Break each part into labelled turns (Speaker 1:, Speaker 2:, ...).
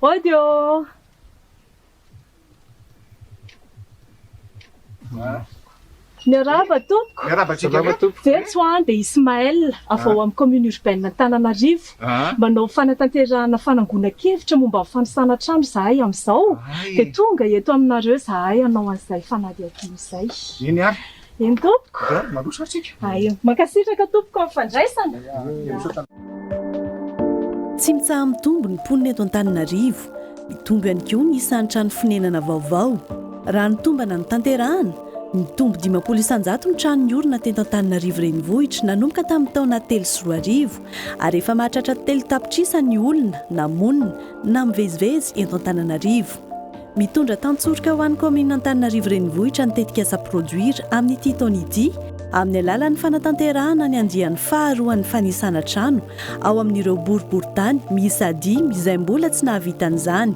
Speaker 1: Audio. Miaraba tompoko.
Speaker 2: Miaraba tompoko.
Speaker 1: Veto dia Ismaël avy ao amin'ny commune urbaine Antananarivo. Manao fanatanterahana fanangonan-kevitra momba ny fanisana trano zahay amin'izao. Dia tonga eto aminareo zahay hanao an'izay fanadihadiana izay.
Speaker 2: Iny ary?
Speaker 1: Eny tompoko.
Speaker 2: Maroso atsika.
Speaker 1: Mankasitraka tompoko amin'ny fandraisana.
Speaker 3: Tsy mitsaha mitombo ny mponina eto Antananarivo. Mitombo ihany koa ny isan'ny trano fonenana vaovao. Raha nitombana ny tanterahana, mitombo 500 ny trano ny orona teto Antananarivo renivohitra nanomboka tamin'ny taona 3 ary efa mahatratra 3 tapitrisa ny olona na monina na mivezivezy eto Antananarivo. Mitondra tantsorika ho an'ny commune Antananarivo renivohitra ny tetikasa produire amin'ity taona ity amin'ny alalan'ny fanatanterahana ny andian'ny faharoan'ny fanisana trano ao amin'ireo boriboritany miisa 10 izay mbola tsy nahavitan'izany.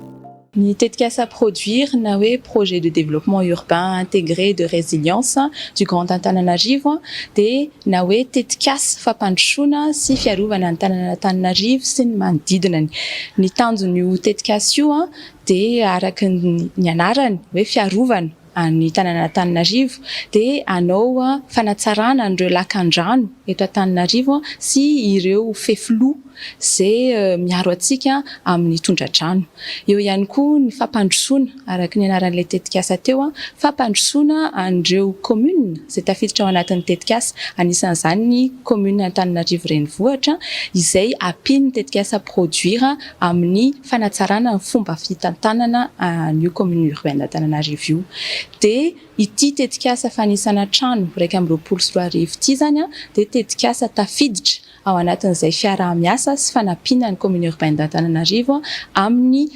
Speaker 4: Ny tetikasa produire na hoe projet de développement urbain intégré de résilience du Grand Antananarivo dia na hoe tetikasa fampandrosoana sy fiarovana ny Antananarivo sy ny manodidinany. Ny tanjon'io tetikasa io dia araka ny anarany hoe fiarovana ny tanàna Antananarivo dia hanao fanatsarana an'ireo lakan-drano eto Antananarivo sy ireo fefilo izay miaro antsika amin'ny tondra-drano. Eo ihany koa ny fampandrosoana araka ny anaran'ilay tetikasa teo fampandrosoana an'ireo commune izay tafiditra ao anatin'ny tetikasa anisan'izany ny commune Antananarivo renivohitra izay ampian'ny tetikasa produire amin'ny fanatsarana ny fomba fitantanana an'io commune urbaine Antananarivo io. Dia ity tetikasa fanisana trano 120 ity zany dia tetikasa tafiditra ao anatin'izay fiaraha-miasa sy fanampiana ny commune urbaine d'Antananarivo amin'ny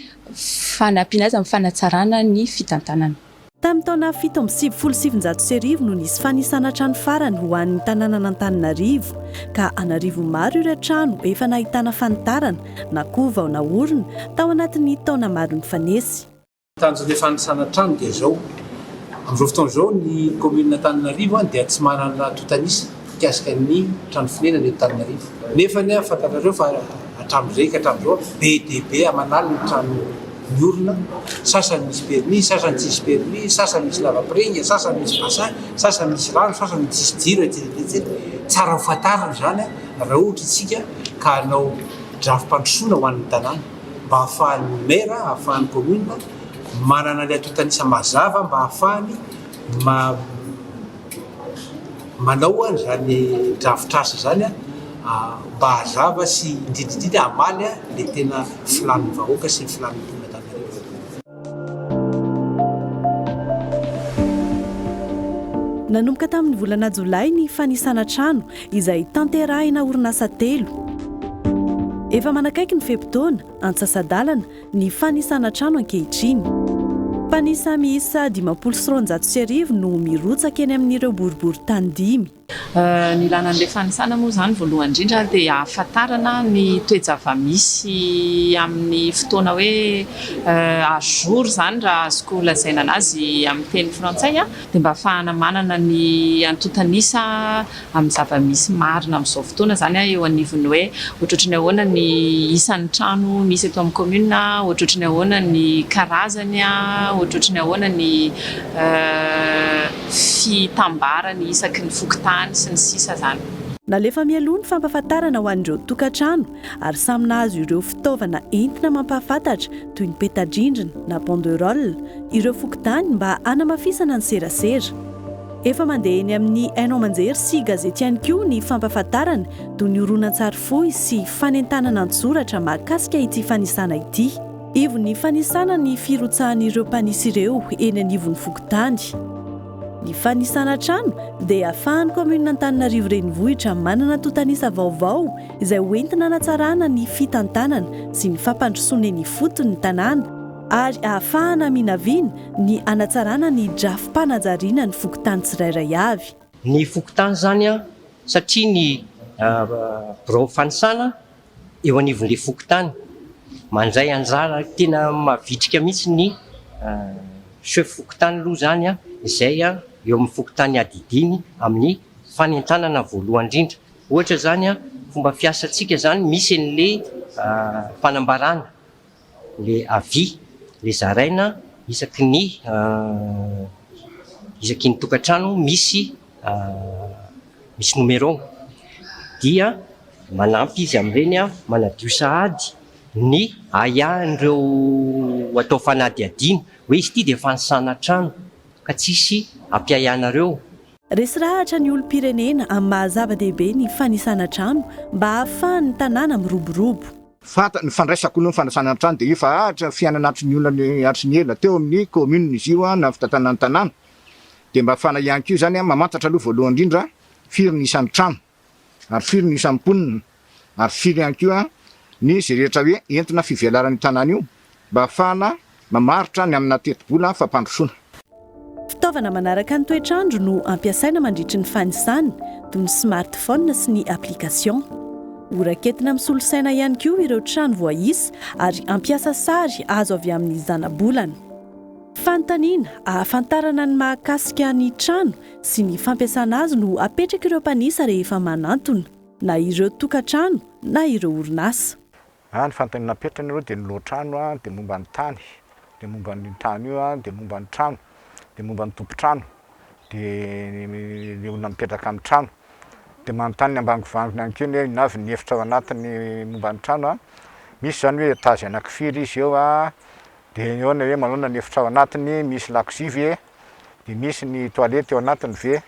Speaker 4: fanampiana azy amin'ny fanatsarana ny fitantanana.
Speaker 3: Tamin'ny taona 770 no nisy fanisana trano farany ho an'ny tanàna Antananarivo ka anarivo maro ireo trano efa nahitana fanitarana na koa vao naorina tao anatin'ny taona maro ny fanesy.
Speaker 5: Tanjon'ilay fanisana trano dia izao. Amin'izao fotoana izao ny commune Antananarivo dia tsy manana totanisa mikasika ny trano fonenana eto Antananarivo. Nefa ny fantatrareo fa hatramin'izay ka hatramin'izao be dia be aman'ala ny trano ny orona, sasany misy permis, sasany tsisy permis, sasany misy lavapiringa, sasany misy bassin, sasany misy rano, sasany tsisy jiro etc. Tsara ho fantarina izany raha ohatra isika ka hanao drafim-pandrosoana ho an'ny tanàna mba ahafahan'ny maire, ahafahan'ny commune manana ilay totanisa mazava mba ahafahany manao an'izany drafitrasa zany mba hazava sy indrindrindrindra hamaly ilay tena filan'ny vahoaka sy ny filan'ny mponina Antananarivo.
Speaker 3: Nanomboka tamin'ny volana Jolay ny fanisana trano izay tanterahina orinasa 3. Efa manakaiky ny fepitaona antsasadalana ny fanisana trano ankehitriny. Mpanisa miisa 590 no mirotsaka eny amin'ireo boriboritany 10.
Speaker 4: Ny ilanan'ilay fanisana moa izany voalohany indrindra dia ahafantarana ny toe-java-misy amin'ny fotoana hoe ajour izany raha azoko lazaina anazy amin'ny teny frantsay dia mba ahafahana manana ny antotanisa amin'ny zava-misy marina amin'izao fotoana izany eo anivony hoe ohatrohatrany ahoana ny isan'ny trano misy eto amin'ny commune, ohatrohatrany ahoana ny karazany, ohatrohatrany ahoana ny fitambarany isaky ny fokontany sy ny sisa zany.
Speaker 3: Nalefa mialoha ny fampahafantarana ho an'ireo tokantrano ary samy nahazo ireo fitaovana entina mampahafantatra toy ny peta-drindrina na banderole ireo fokontany mba hanamafisana ny serasera. Efa mandeha eny amin'ny hainao manjery sy gazety ihany koa ny fampahafantarana toy ny horonan-tsary fohy sy fanentanana an-tsoratra mahakasika ity fanisana ity. Ivo ny fanisana ny firotsahan'ireo mpanisy ireo eny anivon'ny fokontany. Ny fanisana trano dia ahafahan'ny commune Antananarivo renivohitra manana totanisa vaovao izay hoentina hanatsarana ny fitantanana sy ny fampandrosoana ny fotony ny tanàna ary ahafahana minaviana ny hanatsarana ny drafim-panajariana ny fokontany tsirairay avy.
Speaker 6: Ny fokontany zany satria ny birao fanisana eo anivon'ilay fokontany mandray anjara tena mavitrika mihitsy ny chef fokontany aloha zany izay eo amin'ny fokontany adidiny amin'ny fanentanana voalohany indrindra. Ohatra zany fomba fiasantsika zany misy an'ilay fanambarana le avy le zaraina isaky ny tokantrano misy numéro dia manampy izy amin'ireny manadio sahady ny ayahan'ireo atao fanadihadiana hoe izy ity dia fanisana trano ka tsisy ampiayanareo.
Speaker 3: Resy rahatra ny olom-pirenena amin'ny mahazava-dehibe ny fanisana trano mba hahafahan'ny tanàna miroborobo.
Speaker 2: Ny fandraisako no fanasana trano dia efa ahatra fiainana atry ny olona atry ny ela teo amin'ny commune izy io na fitantanana tanàna dia mba ahafana ihany koa zany mamantatra aloha voalohany indrindra firy ny isan'ny trano ary firy ny isan'ny mponina ary firy ihany koa ny zay rehetra hoe entina fivelaran'ny tanàna io mba ahafahana mamaritra ny amina teti-bola fampandrosoana.
Speaker 3: Fitaovana manaraka ny toetrandro no ampiasaina mandritry ny fanisany toy ny smartphone sy ny application. Horaketina misolosaina ihany koa ireo trano voaisy ary ampiasa sary azo avy amin'ny zana-bolana. Fanontaniana ahafantarana ny mahakasika ny trano sy ny fampiasana azy no apetraka ireo mpanisa rehefa manantona na ireo tokantrano na ireo orinasa.
Speaker 2: Ny fanontaniana apetrana ireo dia ny lohatrano dia momba ny tany, dia momba ny tany io dia momba ny trano, dia momba ny tompotrano, dia ny olona mipetraka amin'ny trano. Dia manontany ny ambangovangony ihany koa hoe inavy ny efitra ao anatiny momba ny trano misy zany hoe etazy anankifiry izy eo dia eo ny hoe manona ny efitra ao anatiny misy lakozia ve dia misy ny toalety ao anatiny ve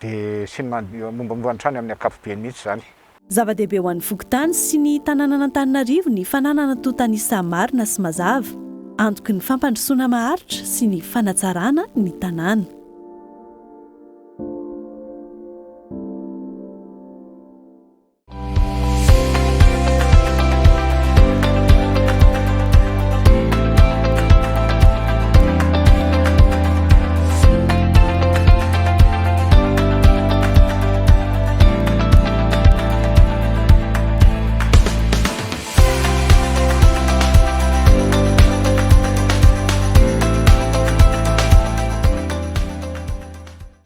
Speaker 2: dia sy mombamomba ny trano amin'ny ankapobeny mihitsy zany.
Speaker 3: Zava-dehibe ho an'ny fokontany sy ny tanàna Antananarivo ny fananana tontanisa marina sy mazava antoky ny fampandrosoana maharitra sy ny fanatsarana ny tanàna.